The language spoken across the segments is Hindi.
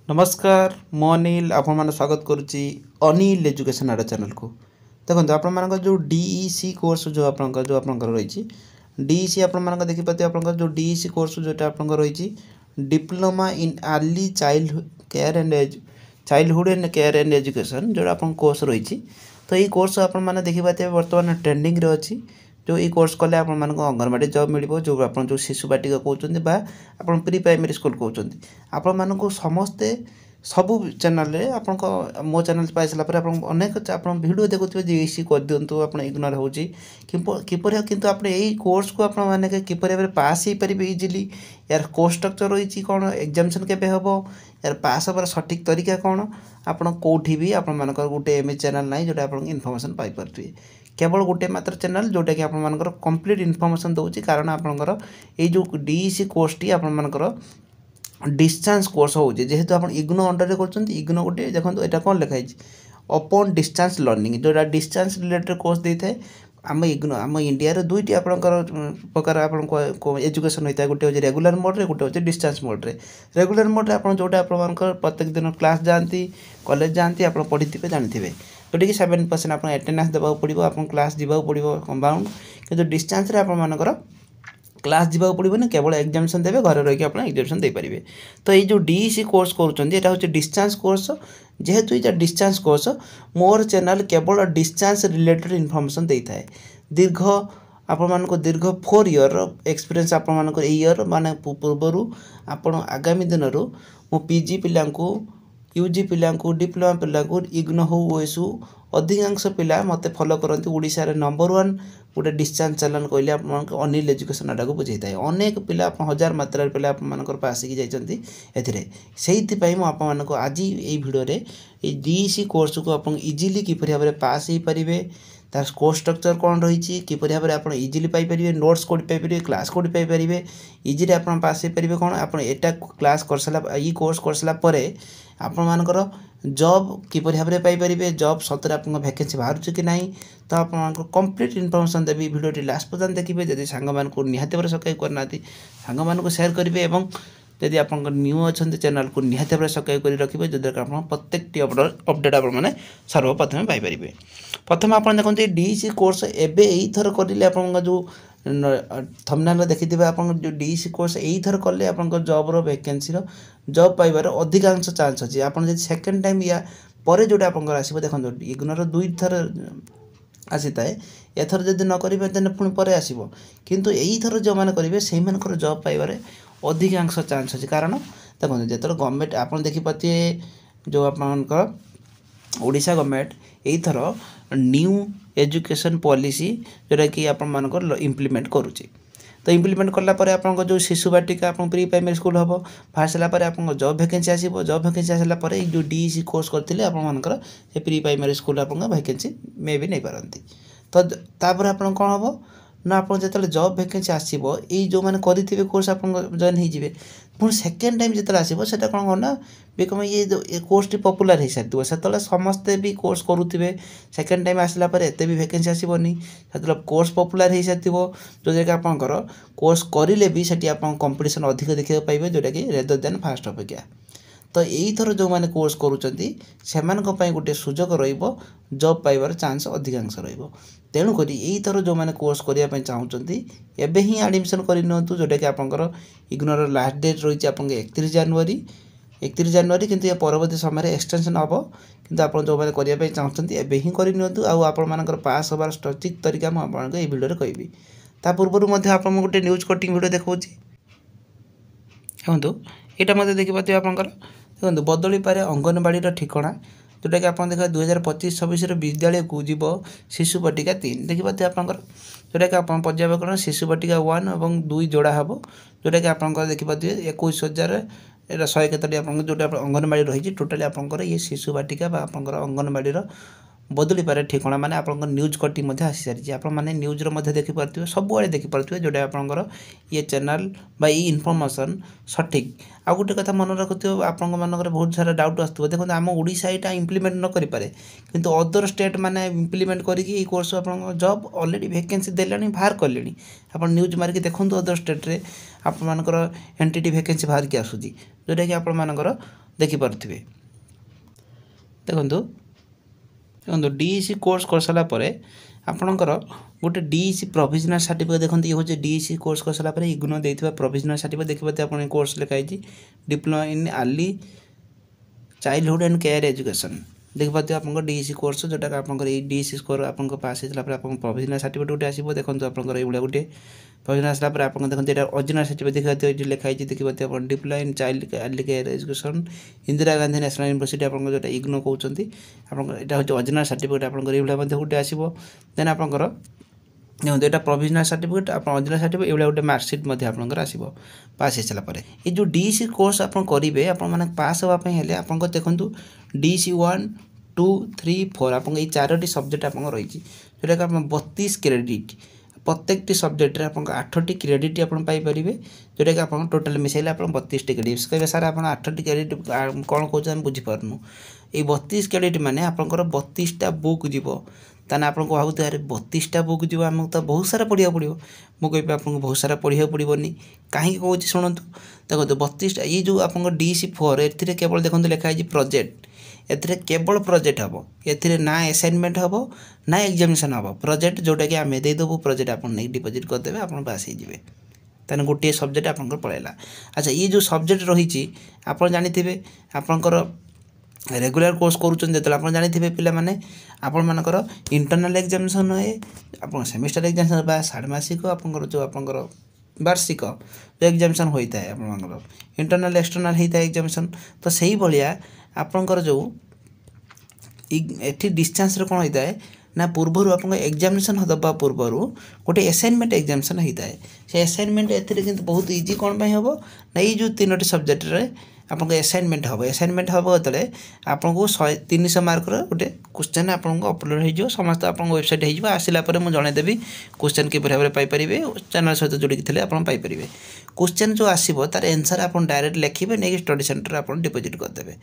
नमस्कार मु अनिल आपण मैंने स्वागत करुच्ची अनिल एजुकेशन आडा चैनल को। देखो आप जो डीईसी कोर्स जो आप रही डीईसी आप देखिए आप जो डीईसी कोर्स जो आप रही diploma in early childhood and care and education जो आप कोर्स रही। तो ये कोर्स आप देखिए बर्तमान ट्रेंडिंग रे अच्छी जो ये कोर्स कले अंगनवाड़ी जॉब मिल जो आप जो शिशु बाटिका कहते आप प्री प्राइमरी स्कूल कहते आपण को समस्ते सबू चैनल आप मो चैनल पाई सारा अनेक आप भिड देखुए जे इसी कर दिंतु आप इग्नोर होपर कितु आप कोर्स को आपने किपर भाव पास हो पारे इजिली यार कोर्स स्ट्रक्चर रही कौन एग्जामिनेशन केबे हम यार पास हबार सठिक तरीका कौन आपड़ कौटी भी आपर गोटे एम चैनल ना जोटा आप इनफर्मेशन पाइपे केवल गोटे मात्र चैनल जोटा कि आपर कंप्लीट इनफर्मेशन दूसरी कारण आपंकर जो डीईसी कोर्स टी आपर डिस्टेंस कोर्स हो जेहेतु आप इग्नो अंडर कर इग्नो गोटे देखो यहाँ कौन लिखाई ओपन डिस्टेंस लर्निंग जोटा डिस्टेंस रिलेटेड कोर्स देता है आम इग्नो आम इंडिया दुईटी आपंकर प्रकार आप एजुकेशन होता है गोटे हूँ रेगुलर मोड्रे गोटे हूँ डिस्टेंस मोड्रे रेगुलर मोड्रे आप जोटा आप प्रत्येक दिन क्लास जाती कॉलेज जाती आप पढ़ी थे जानते जोटा कि 7% आप एटेंडेंस देवा पड़ो आप क्लास जावाक पड़ो कंपाउंड कि डिस्टेंस आपंकर क्लास जावाक पड़ोनी केवल एग्जामिनेशन देवे घर रही आप एग्जामिनेशन दे पारे। तो ये जो डीईसी कोर्स करा हूँ डिस्टेंस कोर्स जेहेतु ये डिस्टेंस कोर्स मोर चैनल केवल डिस्टेंस रिलेटेड इनफर्मेशन देता है दीर्घ आप दीर्घ 4 ईयर एक्सपीरियंस आप ईयर माने पूर्वर आप आगामी दिन मो पीजी पिला यूजी पिला डिप्लोमा पिला इग्नो हो ओएसु अधिकांश पिला मत फॉलो करती ओडिशा रे नंबर 1 गोटे डिस्टेंस चैनल कहले आप अनिल एजुकेशन आडा को बुझे था अनेक पिला हजार मात्रा पिला आप आसिक जाती आपको आज ये भिडियो डीईसी कोर्स को आप इजिली किपर भाव पास हो पारे तार कोर्स स्ट्रक्चर कौन रही किपर भाव आप इजिली पाइपर नोट्स कौट पाइपर क्लास कौट पाइपर इजिली आप पास हो पारे कौन आप क्लास कर सारा ये कोर्स कर सारापर आपर जॉब किपर भाव में पाइपर जॉब सतरे आप वैकेंसी बाहर कि ना तो आप कंप्लीट इनफर्मेशन देवी भिडियो लास्ट पर्यटन देखिए जब सांग निहाती भाव सब्सक्राइब करना सांग शेयर करेंगे और जदि आप न्यू अच्छा चैनल को निहाती भाव सब्सक्राइब कर रखिए जद्वारा आप प्रत्येक अपडेट आपने सर्वप्रथम पाइपर। प्रथम आप देखते डीईसी कोर्स एवं यही करें आप जो थंबनेल देखिए आप जो डीईसी कोर्स यही कले आप जॉब वैकेंसी जॉब पाइबार अधिकांश चांस अच्छी आप सेकेंड टाइम या पर जोटा आप आसो देखो इग्नोर 2 थर आसी थाए एथर जब न करेंगे तेने पुणी पर आसो किंतु यही थर जो मैंने करेंगे से जॉब पाइबार अधिकांश चांस अच्छी कारण देखो जो गवर्नमेंट आप देखिए जो आप ओडिशा गवर्नमेंट यही थर न्यू एजुकेशन पॉलिसी जोटा कि आपर इम्प्लीमेंट करुच्ची तो इम्प्लीमेंट कलापर आप जो शिशु बाटिका आप प्री प्राइमरी स्कूल हम बाहर सारापर आप जॉब वैकेंसी आसो जॉब वैकेंसी आसापर जो डीईसी कोर्स करते आपर प्री प्राइमरी स्कूल आप वैकेंसी मे भी नहीं पारती तो तापर आप कौन हम ना आप जो जॉब वैकेंसी आसो ये जो मैंने करेंगे कोर्स आप जॉइन हो पुणी सेकेंड टाइम जो आसो से कौन करना बिकम ये कोर्स टी पपुलर हो सारी से समस्ते भी कोर्स करुवे सेकेंड टाइम आसला एत भी वैकेंसी आसबनी से कोर्स पपुलर हो सारी जो कि आपंकर कोर्स करें भी से आप कंपटीशन अधिक देखा पाइबे जोटा कि रेदर देन फास्ट अपेक्षा। तो यही थर जो मैंने कोर्स करुँच गोटे सुजोग रॉब पाइबार चांस अधिकांश रेणुक यही थर जो मैंने कोर्स करने चाहते एवं ही एडमिशन करनी जोटा कि आपंकर इग्नोर लास्ट डेट रही है 31 जनवरी किंतु ये परवर्ती समय एक्सटेंशन हम किंतु आप जो मैंने करने चाहते एवं ही करनी आपर पास हबार सठिक तरीका मुझे भिडियो कहबी ता पूर्व आप गोटे न्यूज कटिंग भिडियो देखा देखो यहाँ मत देखिए आपंकर देखो बदली पारे अंगनवाड़ी ठिकाना जोटा कि आप देखा 2025-26 विद्यालय को जीव शिशु बाटिका 3 देखिए आपंकर जोटा कि आप पर्यवेक्षण शिशु बाटिका 1 और 2 जोड़ा हम जोटा कि आप देखिए 21,100 केतोटी आप जो अंगनवाड़ी रही टोटाली आपंकर ये शिशु बाटिका आपंकर अंगनवाड़ी बदली पारे ठिकाना माने आपन न्यूज कटिंग मध्य आसी सारी आपण माने न्यूज रो मध्य देखि पारथिबे सब आड़े देखि पारथिबे जोटा आपनकर ये चैनल बा ये इनफॉरमेशन सठिक आ गोटे कथा मन रखुथिबे आपण मानकर बहुत सारा डाउट आस्तबो देखो आम ओडिशा एटा इंप्लीमेंट न करि पारे किंतु अदर स्टेट माने इंप्लीमेंट करिकि ए कोर्स आपण जॉब ऑलरेडी वैकेंसी देलानी बाहर करलेनी आपण न्यूज मारके देखंतु अदर स्टेट रे आपण मानकर एंटिटी वैकेंसी बाहर के आसुची जोटा कि आपण मानकर देखि पारथिबे देखंतु देखो डीईसी कोर्स कर सारा आपणकर गोटे डीईसी प्रोविजनल सर्टिफिकेट देखते ये हूँ डीईसी कोर्स कर सारा इग्नो देथिबा प्रोविजनल सर्टिफिकेट देखिए आप कोर्स लिखाई diploma in early childhood and care education देखिए आप डीईसी कोर्स जोटा आप डीईसी स्कोर आप पास होता प्रोविजनल सर्टिफिकेट गोटे आसो देखो आप गोटे प्रोविजनल आसला आप देखते यहाँ ओरिजिनल सर्टिफिकेट देखिए लिखाई देखिए आप diploma in child early care education Indira Gandhi national university आप जो इग्नो कहते आपटा हूँ ओरिजिनल सर्टिफिकेट आप गोटे आसो देन आपंकर देखो यहाँ प्रोविजनल सर्टिफिकेट आप ओरिजिनल सर्टिफिकेट ये गोटे मार्कसीट आपंकर आसो पास हो सारापर ये जो डीईसी कोर्स आप करेंगे आप पास हाँपाई आप देखो डीईसी 1 2 3 4 आप चारोटी सब्जेक्ट आप रही जोटा कि आप 32 क्रेडिट प्रत्येक सब्जेक्ट आप 8टी क्रेडिट आपरे जोटा कि आप टोटाल मिसाइले आप 32 क्रेडिट कहे सार आप 8टी क्रेडिट कौन कौन बुझीपारनु ये 32 क्रेडिट माने आपंकर 32टा बुक जीव ताने आपको भावुथे अरे 32टा बुक जीव आमको तो बहुत सारा पढ़ा पड़ो मुझे आपको बहुत सारा पढ़ा पड़ोनी कहीं कौन शुणु देखो 32टा ये जो आप डीईसी 4 ए केवल देखते लिखाई प्रोजेक्ट एथिरे केवल प्रोजेक्ट हम ए ना असाइनमेंट हम ना एग्जामिनेशन हम प्रोजेक्ट जोटा कि आम देदेबू प्रोजेक्ट आप डिपोजिट करदे आप पास हो ताने गोटे सब्जेक्ट आपंकर पड़ेगा अच्छा ये जो सब्जेक्ट रही आप जानी आपंकर रेगुलर कोर्स करूँ आप जानी पिला माने आपण मानकर इंटरनल एग्जामिनेशन है आप सेमिस्टर एग्जामिनेशन बा षाण्मासिक आपंकर जो आपंकर वार्षिक जो एग्जामिनेशन होता है आप इंटरनल एक्सटर्नाल होता है एग्जामिनेशन तो सही भाया आपंकर जो एठी डिस्टेंस रे कौन होता है ना पूर्वर आप एग्जामिनेशन दबा पूर्वर गोटे असाइनमेंट एग्जामिनेशन होता है से असाइनमेंट ए बहुत इजी कौन हम ना ये जो 3टी सब्जेक्ट रे आपको असाइनमेंट हम जो आपको 300 मार्कर गोटे क्वेश्चन आपको अपलोड हो समस्त आप वेबसाइट हो आसला मुझे जनईदेवी क्वेश्चन किपर भाव में पाइपर चैनल सहित जोड़िक थे आप पाइपर क्वेश्चन जो आसो तार एनसर आप डायरेक्ट लिखे नहीं स्टडी सेंटर आप डिपोजिट करदे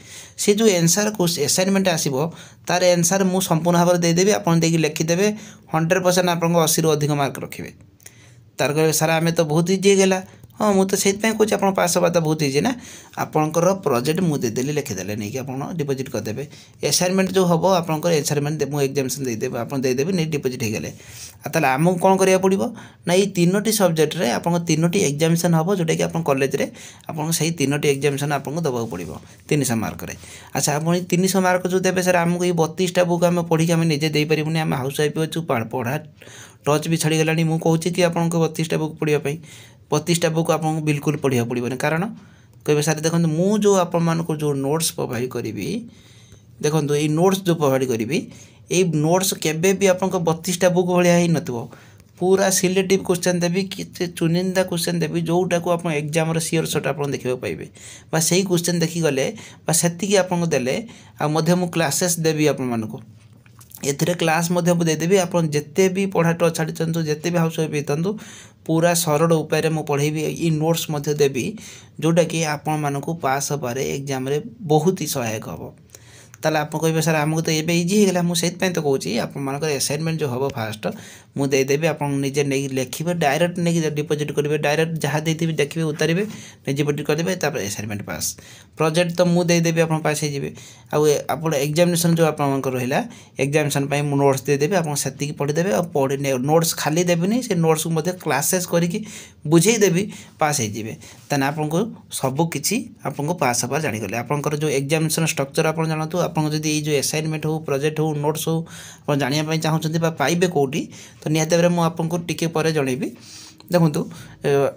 सी जो एनसर असाइनमेंट आसो तार एनसर मुझे संपूर्ण भाव में देदेवी आप लिखिदे 100% आपको 80 रू अधिक मार्क रखिए तार कहे सार आम तो बहुत इजी होगा हाँ मुझे से कौन आप पास हवा तो बहुत इजी ना आपंकर प्रोजेक्ट मुझे देदेली लिखिदे नहीं कि आप डिपोजिट करदे असाइनमेंट जो हम आप असाइनमेंट मुझे एग्जामिनेशन देदेवी आप देदेवी नहीं डिपोजिट हो गले ताला आमको कौन करा पड़ो ना ये 3टी सब्जेक्ट रे आप 3टी एग्जामिनेशन हम जोटा कि आप कॉलेज रे आप 3टी एग्जामिनेशन आपको दबाक पड़ो 300 मार्क रे अच्छा आप 300 मार्क जो देवे सर आमको ये 32टा बुक आम पढ़ी आम निजे देपारूनी आम हाउस वाइफ अच्छु पढ़ा टच भी छाड़ीगला मुझे कहूँ कि आपको 32टा बुक पढ़ाई 32टा बुक आपको बिल्कुल पढ़ा पड़ोनी कारण कहे सारे देखो मुझे जो आप जो नोट्स प्रोवाइड करी देखो ये नोट्स जो प्रोवाइड करी ये नोट्स केबे भी आपको 32टा बुक भाया ही नथिबो पूरा सिलेक्टिव क्वेश्चन देवी कि चुनिंदा क्वेश्चन देवी जोटा को आप एग्जाम सियोर सट आप देखा पाइबे बा सही क्वेश्चन देखिगले से आपको देले आ क्लासेस देवी आपको एथिरे क्लास देदेवी आप जिते भी पढ़ा टच छाड़ी जिते भी हाउस वाइफ होता पूरा सरल उपाय मुझे पढ़ेबी ये नोट्स देवी जोटा कि आपण पास हबारे एग्जाम रे बहुत ही सहायक हम ताला आप कहे सर आमको तो ये इजी होगा मुझे तो कहूँ आप असाइनमेंट जो हम फास्ट मुझे देदेवी आप निजे नहीं लिखे डायरेक्ट नहीं डिपोजिट करेंगे डायरेक्ट जहाँ देती देखिए उतारे डिपोजिट करदे असाइनमेंट पास प्रोजेक्ट तो मुझे देदेवी आप पास हो आप एग्जामिनेशन जो आप रहा एग्जामिनेशन नोट्स देदेवी आप से पढ़ीदेवे और पढ़ी नोट्स खाली देवी से नोट्स को क्लासेस करके बुझेदेवी पास हो आपको सबकि आपको पास हबार जाणीगले आपंकर जो एग्जामिनेशन स्ट्रक्चर आप जानतु आपको जब ये जो असाइनमेंट हो प्रोजेक्ट हो नोट्स हो आप जानापी चाहते पाइबे कौटी तो निहत भाव में आपको टिके पर जनइबी देखूँ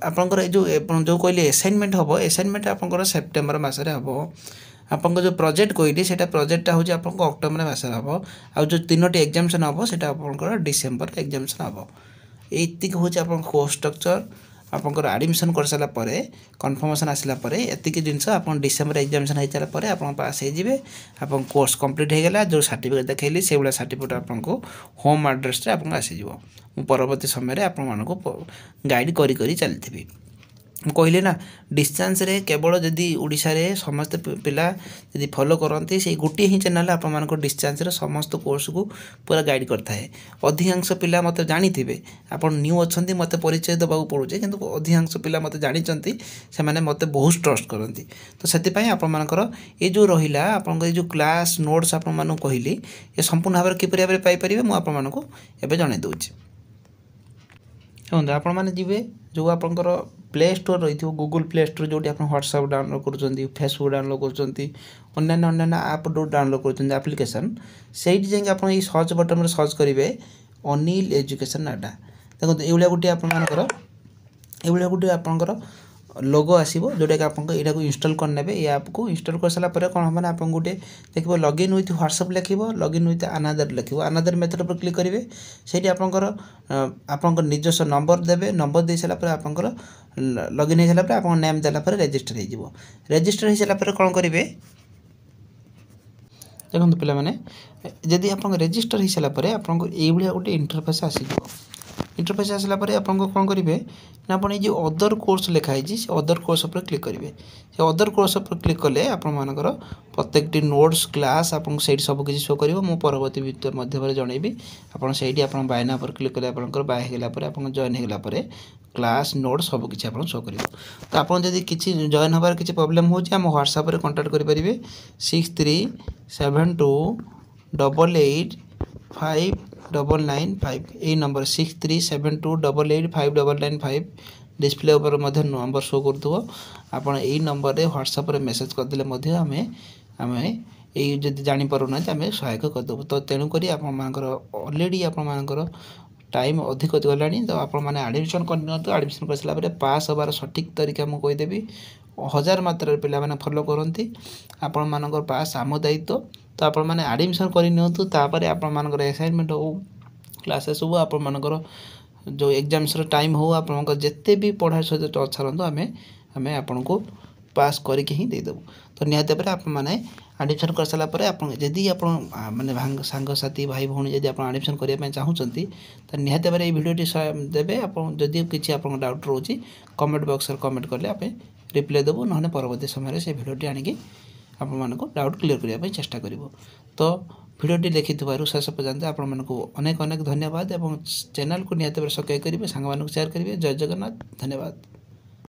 आपंकर जो जो कहली असाइनमेंट हम असाइनमेंट आपंकर सेप्टेम्बर मसरे हम आपको जो प्रोजेक्ट कहली से प्रोजेक्टा हूँ आपको अक्टोबर मसरे हम आ जो 3टी एग्जामिनेशन हम से आपंकर डिसेम्बर एग्जामिनेशन हम ये हूँ आप कोर्स स्ट्रक्चर आपंकर आडमिशन कर सारा पर कन्फर्मेशन आसला पर एतिक जिनस आप डिसेम्बर एग्जामिनेशन हो सारा पर आप पास हो आप कोर्स कंप्लीट हो गला जो सर्टिफिकेट देखली से भाया सर्टिफिकेट आपको होम एड्रेस आपको आसीज परवर्ती समय आपको गाइड करी चलती कहले ना डिस्टेंस रे केवल जदि ओडिशा रे समस्त पिला जदि फॉलो करते से गोटे ही चैनल आप डिस्टेंस रे समस्त कोर्स को पूरा गाइड करता है अधिकांश पिला मत जानी थे आप न्यू अच्छा मत परिचय देवाक पड़े कि अधिकांश पिला मत जानी से मैंने मत बहुत ट्रस्ट करती तो से आपर ये जो रहा आप जो क्लास नोट्स आप कहली ये संपूर्ण भाव में किपर भाव में पाइपर मुझे जन दूसरी देखो आपण मैंने जी जो आपंकर प्ले स्टोर रही गूगल प्ले स्टोर जो आप व्हाट्सएप डाउनलोड कर फेसबुक डाउनलोड कर आप डाउनलोड कर आप्लिकेसन से आप सर्च बटन में सर्च करेंगे अनिल एजुकेशन डाटा देखो ये गोटे आपंकर लोगो आसो जोटा कि आपको यहाँ इंस्टॉल करने ये ऐप को इंस्टॉल कर सारापर कौन हम आप गोटे देखो लॉगिन विथ व्हाट्सएप लिख लॉगिन विथ अनादर लिख अनादर मेथड पर क्लिक करेंगे से आपंकर निजस्व नंबर देवे नंबर दे सारापर आपंकर लॉगिन हो सारापर आप नेम देलापर रजिस्टर हो रजिस्टर हो सारापर कौन करेंगे देखो पे जदि आप रजिस्टर हो सारापर आपको ये गोटे इंटरफेस आसीज इंटरफेस आसला पर आपको कौन करेंगे ना आप जो अदर कोर्स लिखाई अदर कोर्स पर क्लिक करेंगे से अदर कोर्स पर क्लिक कले आपर प्रत्येक नोट्स क्लास आपको से सबकि शो कर परवर्ती मध्य जनइबी आप बायना पर क्लिक कले आप बाय होगापर आप जॉइन होगापर क्लास नोट सबकि आप शो कर तो आप किसी जॉइन होबार किसी प्रोब्लेम हो व्हाट्सएप कांटेक्ट करेंगे 6372885995 यही नंबर 6372885995 डिस्प्ले ऊपर नंबर शो कर आप यही नंबर रे व्हाट्सएप रे मेसेज करदे आम यही जब जापर ना आम सहायक करदेव तो तेणुक ऑलरेडी आपर टाइम अधिक गला तो आपने आडमिशन कर आडमिशन कर सारापर पास हबार सठिक तरीका मुझे कहीदेवी 1000 मात्रा पे फॉलो करती आपण पास आम दायित्व तो आप आडमिशन कर आपर असाइनमेंट हो क्लासेस हो आपर जो एग्जाम्स टाइम हो आप जिते भी पढ़ाई सहित टच रहा आम आपन को पास करके ही देदेवु तो निहत भाव आप आडमिशन कर सारापर जदि आप माने सांगसाथी भाई भौणी जदि आप आडमिशन करने चाहूँगी तो निहत भाव ये भिडियोटी देवे जदि किसी आप डाउट रोचे कमेंट बॉक्स कमेंट कले आप रिप्लाई देवु ना परवर्ती समय से भिडियोटी आनिकी आपको डाउट क्लियर करने चेष्टा करूँ तो भिडियोटी देखि शेष पर्यंत आपको अनेक अनेक धन्यवाद और चैनल को निहत सब्सक्राइब करेंगे सांग शेयर करेंगे जय जगन्नाथ धन्यवाद।